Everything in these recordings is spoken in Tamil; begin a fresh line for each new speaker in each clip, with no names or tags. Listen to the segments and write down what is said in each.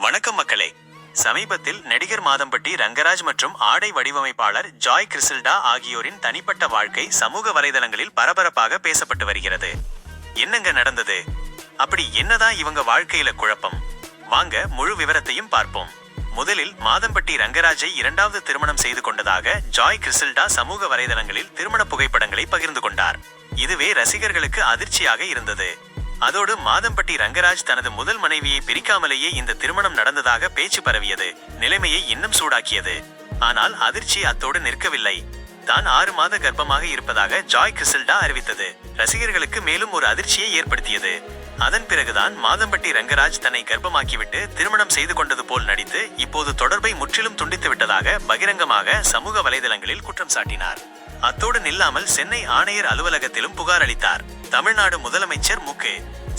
வணக்கம் மக்களே. சமீபத்தில் நடிகர் மாதம்பட்டி ரங்கராஜ் மற்றும் ஆடை வடிவமைப்பாளர் ஜாய் கிறிசல்டா ஆகியோரின் தனிப்பட்ட வாழ்க்கை சமூக வலைதளங்களில் பரபரப்பாக பேசப்பட்டு வருகிறது. என்னங்க நடந்தது? அப்படி என்னதான் இவங்க வாழ்க்கையில குழப்பம்? வாங்க முழு விவரத்தையும் பார்ப்போம். முதலில் மாதம்பட்டி ரங்கராஜை இரண்டாவது திருமணம் செய்து கொண்டதாக ஜாய் கிறிசல்டா சமூக வலைதளங்களில் திருமண புகைப்படங்களை பகிர்ந்து கொண்டார். இதுவே ரசிகர்களுக்கு அதிர்ச்சியாக இருந்தது. அதோடு மாதம்பட்டி ரங்கராஜ் தனது முதல் மனைவியை பிரிக்காமலேயே இந்த திருமணம் நடந்ததாக பேச்சு பரவியது நிலைமையை இன்னும் சூடாக்கியது. ஆனால் அதிர்ச்சி அத்தோடு நிற்கவில்லை. தான் 6 மாத கர்ப்பமாக இருப்பதாக ஜாய் கிறிசல்டா அறிவித்தது ரசிகர்களுக்கு மேலும் ஒரு அதிர்ச்சியை ஏற்படுத்தியது. அதன் பிறகுதான் மாதம்பட்டி ரங்கராஜ் தன்னை கர்ப்பமாக்கிவிட்டு திருமணம் செய்து கொண்டது போல் நடித்து இப்போது தொடர்பை முற்றிலும் துண்டித்து விட்டதாக பகிரங்கமாக சமூக வலைதளங்களில் குற்றம் சாட்டினார். அத்தோடு நில்லாமல் சென்னை ஆணையர் அலுவலகத்திலும் புகார் அளித்தார். தமிழ்நாடு முதலமைச்சர் மு.க.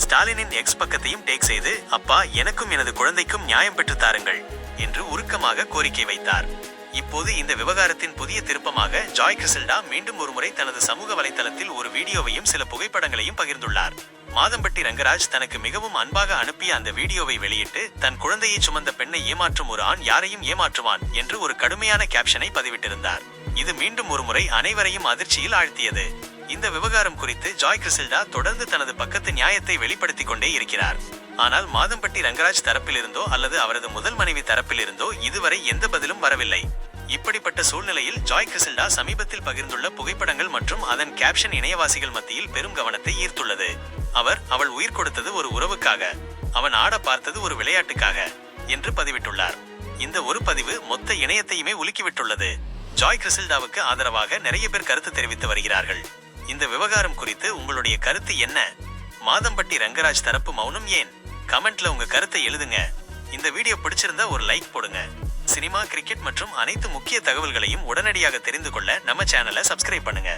ஸ்டாலினின் எக்ஸ் பக்கத்தையும் டேக் செய்து, அப்பா, எனக்கும் எனது குழந்தைக்கும் நியாயம் பெற்று தாருங்கள் என்று உருக்கமாக கோரிக்கை வைத்தார். இப்போது இந்த விவகாரத்தின் புதிய திருப்பமாக ஜாய் கிறிசல்டா மீண்டும் ஒருமுறை தனது சமூக வலைதளத்தில் ஒரு வீடியோவையும் சில புகைப்படங்களையும் பகிர்ந்துள்ளார். மாதம்பட்டி ரங்கராஜ் தனக்கு மிகவும் அன்பாக அனுப்பிய அந்த வீடியோவை வெளியிட்டு, தன் குழந்தையை சுமந்த பெண்ணை ஏமாற்றும் ஒரு ஆண் யாரையும் ஏமாற்றுவான் என்று ஒரு கடுமையான கேப்ஷனை பதிவிட்டிருந்தார். இது மீண்டும் ஒருமுறை அனைவரையும் அதிர்ச்சியில் ஆழ்த்தியது. இந்த விவகாரம் குறித்து ஜாய் கிறிசல்டா தொடர்ந்து தனது பக்கத்து நியாயத்தை வெளிப்படுத்திக் கொண்டே இருக்கிறார். ஆனால் மாதம்பட்டி ரங்கராஜ் தரப்பிலிருந்தோ அல்லது அவரது முதல் மனைவி தரப்பிலிருந்தோ இதுவரை எந்த பதிலும் வரவில்லை. இப்படிப்பட்ட சூழ்நிலையில் ஜாய் கிறிசல்டா சமீபத்தில் பகிர்ந்துள்ள புகைப்படங்கள் மற்றும் அதன் கேப்ஷன் இணையவாசிகள் மத்தியில் பெரும் கவனத்தை ஈர்த்துள்ளது. அவள் உயிர் கொடுத்தது ஒரு உறவுக்காக, அவன் ஆட பார்த்தது ஒரு விளையாட்டுக்காக என்று பதிவிட்டுள்ளார். இந்த ஒரு பதிவு மொத்த இணையத்தையுமே உலுக்கிவிட்டுள்ளது. ஜாய் கிறிசல்டாவுக்கு ஆதரவாக நிறைய பேர் கருத்து தெரிவித்து வருகிறார்கள். இந்த விவகாரம் குறித்து உங்களுடைய கருத்து என்ன? மாதம்பட்டி ரங்கராஜ் தரப்பு மௌனம் ஏன்? கமெண்ட்ல உங்க கருத்தை எழுதுங்க. இந்த வீடியோ பிடிச்சிருந்தா ஒரு லைக் போடுங்க. சினிமா, கிரிக்கெட் மற்றும் அனைத்து முக்கிய தகவல்களையும் உடனடியாக தெரிந்து கொள்ள நம்ம சேனலை சப்ஸ்கிரைப் பண்ணுங்க.